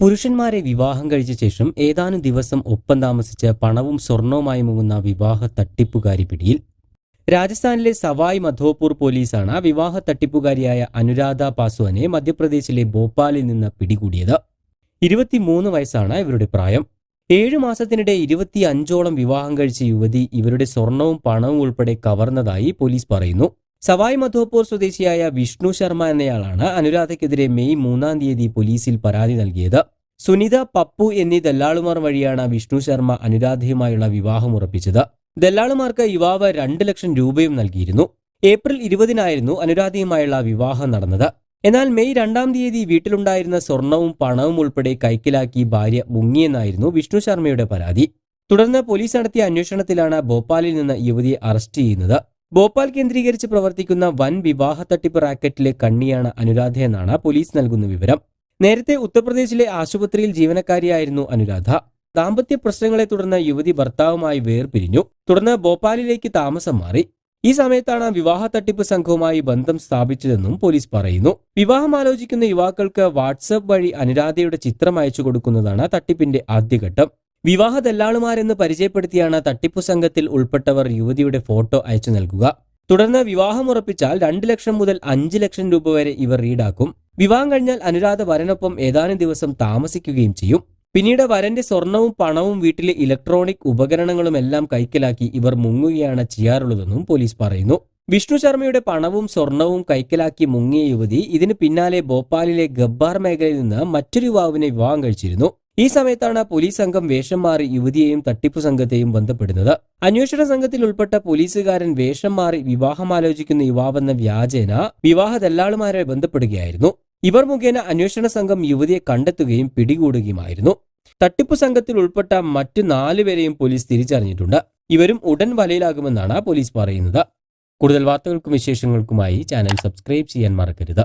പുരുഷന്മാരെ വിവാഹം കഴിച്ച ശേഷം ഏതാനും ദിവസം ഒപ്പം താമസിച്ച് പണവും സ്വർണവുമായി മുങ്ങുന്ന വിവാഹ തട്ടിപ്പുകാരി പിടിയിൽ. രാജസ്ഥാനിലെ സവായ് മധോപൂർ പോലീസാണ് വിവാഹ തട്ടിപ്പുകാരിയായ അനുരാധ പാസ്വാനെ മധ്യപ്രദേശിലെ ഭോപ്പാലിൽ നിന്ന് പിടികൂടിയത്. 23 വയസ്സാണ് ഇവരുടെ പ്രായം. 7 മാസത്തിനിടെ 25ഓളം വിവാഹം കഴിച്ച യുവതി ഇവരുടെ സ്വർണവും പണവും ഉൾപ്പെടെ കവർന്നതായി പോലീസ് പറയുന്നു. സവായ് മധോപൂർ സ്വദേശിയായ വിഷ്ണു ശർമ്മ എന്നയാളാണ് അനുരാധയ്ക്കെതിരെ മെയ് 3-ാം തീയതി പോലീസിൽ പരാതി നൽകിയത്. സുനിത, പപ്പു എന്നീ ദല്ലാളുമാർ വഴിയാണ് വിഷ്ണു ശർമ്മ അനുരാധയുമായുള്ള വിവാഹം ഉറപ്പിച്ചത്. ദല്ലാളുമാർക്ക് യുവാവ് 2 ലക്ഷം രൂപയും നൽകിയിരുന്നു. ഏപ്രിൽ 20-നായിരുന്നു അനുരാധയുമായുള്ള വിവാഹം നടന്നത്. എന്നാൽ മെയ് 2-ാം തീയതി വീട്ടിലുണ്ടായിരുന്ന സ്വർണവും പണവും ഉൾപ്പെടെ കൈക്കലാക്കി ഭാര്യ മുങ്ങിയെന്നായിരുന്നു വിഷ്ണു ശർമ്മയുടെ പരാതി. തുടർന്ന് പോലീസ് നടത്തിയ അന്വേഷണത്തിലാണ് ഭോപ്പാലിൽ നിന്ന് യുവതിയെ അറസ്റ്റ് ചെയ്യുന്നത്. ഭോപ്പാൽ കേന്ദ്രീകരിച്ച് പ്രവർത്തിക്കുന്ന വൻ വിവാഹ തട്ടിപ്പ് റാക്കറ്റിലെ കണ്ണിയാണ് അനുരാധയെന്നാണ് പോലീസ് നൽകുന്ന വിവരം. നേരത്തെ ഉത്തർപ്രദേശിലെ ആശുപത്രിയിൽ ജീവനക്കാരിയായിരുന്നു അനുരാധ. ദാമ്പത്യ പ്രശ്നങ്ങളെ തുടർന്ന് യുവതി ഭർത്താവുമായി വേർപിരിഞ്ഞു. തുടർന്ന് ഭോപ്പാലിലേക്ക് താമസം മാറി. ഈ സമയത്താണ് വിവാഹ തട്ടിപ്പ് സംഘവുമായി ബന്ധം സ്ഥാപിച്ചതെന്നും പോലീസ് പറയുന്നു. വിവാഹം ആലോചിക്കുന്ന യുവാക്കൾക്ക് വാട്സ്ആപ്പ് വഴി അനുരാധയുടെ ചിത്രം അയച്ചു കൊടുക്കുന്നതാണ് തട്ടിപ്പിന്റെ ആദ്യഘട്ടം. വിവാഹ ദല്ലാളുമാരെന്ന് പരിചയപ്പെടുത്തിയാണ് തട്ടിപ്പു സംഘത്തിൽ ഉൾപ്പെട്ടവർ യുവതിയുടെ ഫോട്ടോ അയച്ചു നൽകുക. തുടർന്ന് വിവാഹം ഉറപ്പിച്ചാൽ 2 ലക്ഷം മുതൽ 5 ലക്ഷം രൂപ വരെ ഇവർ ഈടാക്കും. വിവാഹം കഴിഞ്ഞാൽ അനുരാധ വരനൊപ്പം ഏതാനും ദിവസം താമസിക്കുകയും ചെയ്യും. പിന്നീട് വരന്റെ സ്വർണവും പണവും വീട്ടിലെ ഇലക്ട്രോണിക് ഉപകരണങ്ങളുമെല്ലാം കൈക്കലാക്കി ഇവർ മുങ്ങുകയാണ് ചെയ്യാറുള്ളതെന്നും പോലീസ് പറയുന്നു. വിഷ്ണു ശർമ്മയുടെ പണവും സ്വർണവും കൈക്കലാക്കി മുങ്ങിയ യുവതി ഇതിന് പിന്നാലെ ഭോപ്പാലിലെ ഗബ്ബാർ മേഖലയിൽ നിന്ന് മറ്റൊരു യുവാവിനെ വിവാഹം കഴിച്ചിരുന്നു. ഈ സമയത്താണ് പോലീസ് സംഘം വേഷം മാറി യുവതിയെയും തട്ടിപ്പു സംഘത്തെയും ബന്ധപ്പെടുന്നത്. അന്വേഷണ സംഘത്തിൽ ഉൾപ്പെട്ട പോലീസുകാരൻ വേഷം മാറി വിവാഹമാലോചിക്കുന്ന യുവാവെന്ന വ്യാജേന വിവാഹ ദല്ലാളുമാരെ ബന്ധപ്പെടുകയായിരുന്നു. ഇവർ മുഖേന അന്വേഷണ സംഘം യുവതിയെ കണ്ടെത്തുകയും പിടികൂടുകയുമായിരുന്നു. തട്ടിപ്പു സംഘത്തിൽ ഉൾപ്പെട്ട മറ്റു 4 പേരെയും പോലീസ് തിരിച്ചറിഞ്ഞിട്ടുണ്ട്. ഇവരും ഉടൻ വലയിലാകുമെന്നാണ് പോലീസ് പറയുന്നത്. കൂടുതൽ വാർത്തകൾക്കും വിശേഷങ്ങൾക്കുമായി ചാനൽ സബ്സ്ക്രൈബ് ചെയ്യാൻ മറക്കരുത്.